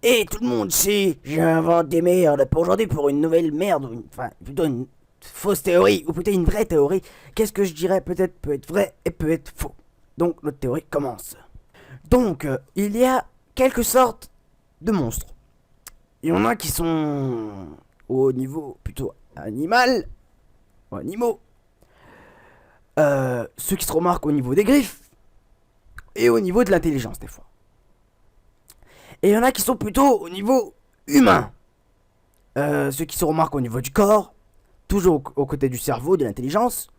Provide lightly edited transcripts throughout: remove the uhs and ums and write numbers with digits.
Et tout le monde sait, j'invente des merdes pour aujourd'hui pour une nouvelle merde, enfin plutôt une fausse théorie, ou plutôt une vraie théorie. Qu'est-ce que je dirais peut-être peut être vrai et peut être faux. Donc notre théorie commence. Donc il y a quelques sortes de monstres. Il y en a qui sont au niveau plutôt animal, ou animaux. Ceux qui se remarquent au niveau des griffes et au niveau de l'intelligence des fois. Et il y en a qui sont plutôt au niveau humain. Ceux qui se remarquent au niveau du corps, toujours aux côtés du cerveau, de l'intelligence.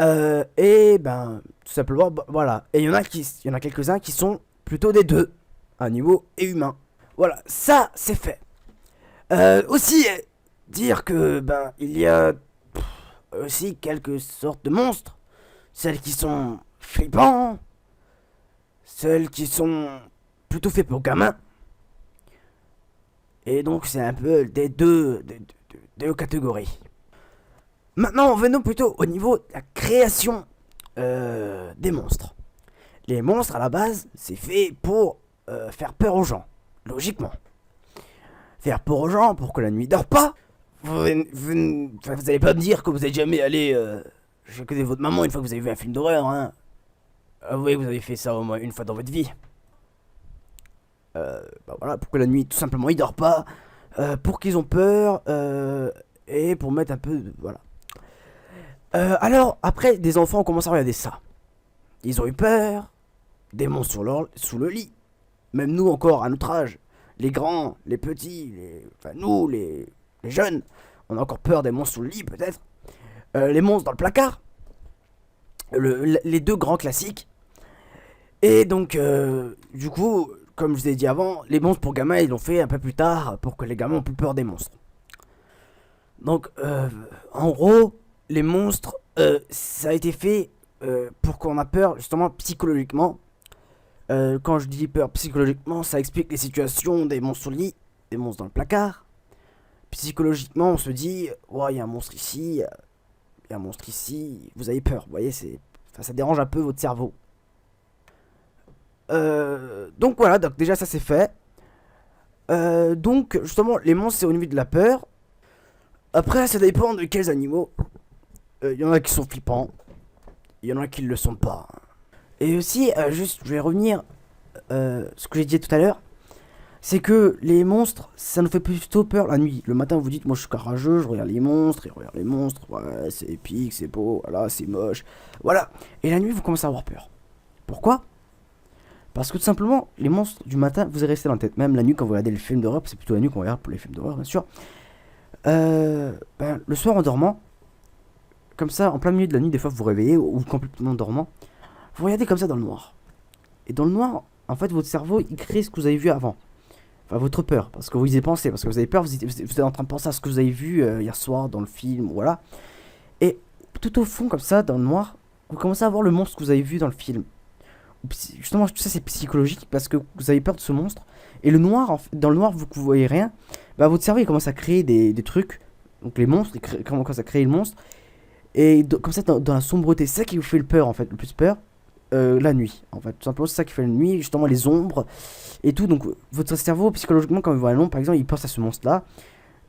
Et ben, tout simplement, voilà. Et il y en a quelques-uns qui sont plutôt des deux, animaux et humains. Voilà, ça c'est fait. Aussi, dire que ben il y a aussi quelques sortes de monstres, celles qui sont flippants, celles qui sont plutôt faits pour gamins. Et donc c'est un peu des deux catégories. Maintenant, venons plutôt au niveau de la création des monstres. Les monstres, à la base, c'est fait pour faire peur aux gens, logiquement. Faire peur aux gens pour que la nuit dort pas. Vous allez pas me dire que vous êtes jamais allé chez votre maman une fois que vous avez vu un film d'horreur, hein. Ah oui, vous avez fait ça au moins une fois dans votre vie. Bah voilà, pour que la nuit, tout simplement, ils dorment pas. Pour qu'ils ont peur. Et pour mettre un peu... Voilà. Alors, après, des enfants ont commencé à regarder ça. Ils ont eu peur. Des monstres sous le lit. Même nous encore, à notre âge. Les grands, les petits, enfin nous, les jeunes. On a encore peur des monstres sous le lit, peut-être. Les monstres dans le placard. Les deux grands classiques. Et donc, du coup, comme je vous ai dit avant, les monstres pour gamins, ils l'ont fait un peu plus tard pour que les gamins ont plus peur des monstres. Donc, en gros, les monstres, ça a été fait pour qu'on a peur, justement, psychologiquement. Quand je dis peur psychologiquement, ça explique les situations des monstres sous le lit, des monstres dans le placard. Psychologiquement, on se dit, ouais, il y a un monstre ici, il y a un monstre ici, vous avez peur, vous voyez, ça dérange un peu votre cerveau. Donc voilà, donc déjà ça c'est fait. Donc justement, les monstres c'est au niveau de la peur. Après, ça dépend de quels animaux. Il y en a qui sont flippants, il y en a qui ne le sont pas. Et aussi, juste, je vais revenir ce que j'ai dit tout à l'heure. C'est que les monstres, ça nous fait plutôt peur la nuit. Le matin, vous dites, moi je suis courageux, je regarde les monstres, et regarde les monstres, ouais, c'est épique, c'est beau, voilà, c'est moche. Voilà. Et la nuit, vous commencez à avoir peur. Pourquoi? Parce que tout simplement, les monstres du matin, vous êtes resté dans la tête. Même la nuit, quand vous regardez les films d'horreur, c'est plutôt la nuit qu'on regarde pour les films d'horreur, bien sûr. Ben, le soir en dormant, comme ça, en plein milieu de la nuit, des fois vous vous réveillez, ou complètement dormant, vous regardez comme ça dans le noir. Et dans le noir, en fait, votre cerveau, il crée ce que vous avez vu avant. Enfin, votre peur, parce que vous y avez pensé, parce que vous avez peur, vous êtes en train de penser à ce que vous avez vu hier soir dans le film, voilà. Et tout au fond, comme ça, dans le noir, vous commencez à voir le monstre que vous avez vu dans le film. Justement, tout ça c'est psychologique parce que vous avez peur de ce monstre. Et le noir, dans le noir, vous ne voyez rien. Bah, votre cerveau il commence à créer des trucs. Donc les monstres, il commence à créer le monstre. Et comme ça, dans la sombreté, c'est ça qui vous fait le peur en fait, le plus peur. La nuit, en fait, tout simplement, c'est ça qui fait la nuit, justement les ombres et tout. Donc, votre cerveau, psychologiquement, quand il voit un ombre, par exemple, il pense à ce monstre-là.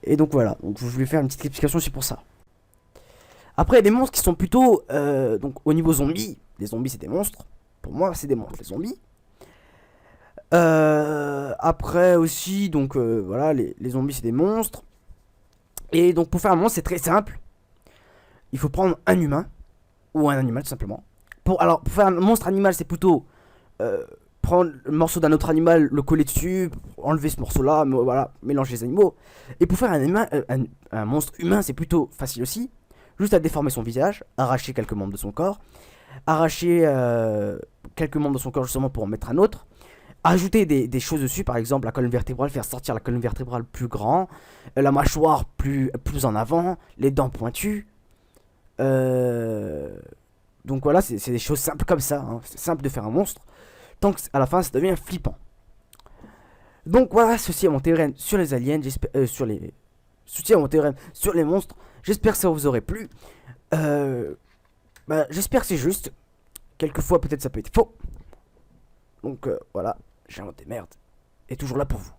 Et donc, voilà. Donc, je voulais faire une petite explication aussi pour ça. Après, il y a des monstres qui sont plutôt. Donc, au niveau zombies, les zombies, c'est des monstres. Pour moi, c'est des monstres, les zombies. Après aussi, donc, voilà, les zombies, c'est des monstres. Et donc, pour faire un monstre, c'est très simple. Il faut prendre un humain ou un animal, tout simplement. Pour faire un monstre animal, c'est plutôt prendre le morceau d'un autre animal, le coller dessus, enlever ce morceau-là, voilà, mélanger les animaux. Et pour faire un monstre humain, c'est plutôt facile aussi. Juste à déformer son visage, arracher quelques membres de son corps, arracher quelques membres de son corps justement pour en mettre un autre, ajouter des choses dessus, par exemple la colonne vertébrale, faire sortir la colonne vertébrale plus grand, la mâchoire plus en avant, les dents pointues. Donc voilà, c'est des choses simples comme ça, hein. C'est simple de faire un monstre, tant qu'à la fin ça devient flippant. Donc voilà, ceci est mon théorème sur les aliens, ceci est mon théorème sur les monstres. J'espère que ça vous aurait plu. J'espère que c'est juste. Quelquefois peut-être ça peut être faux. Donc voilà, j'ai inventé merde. est toujours là pour vous.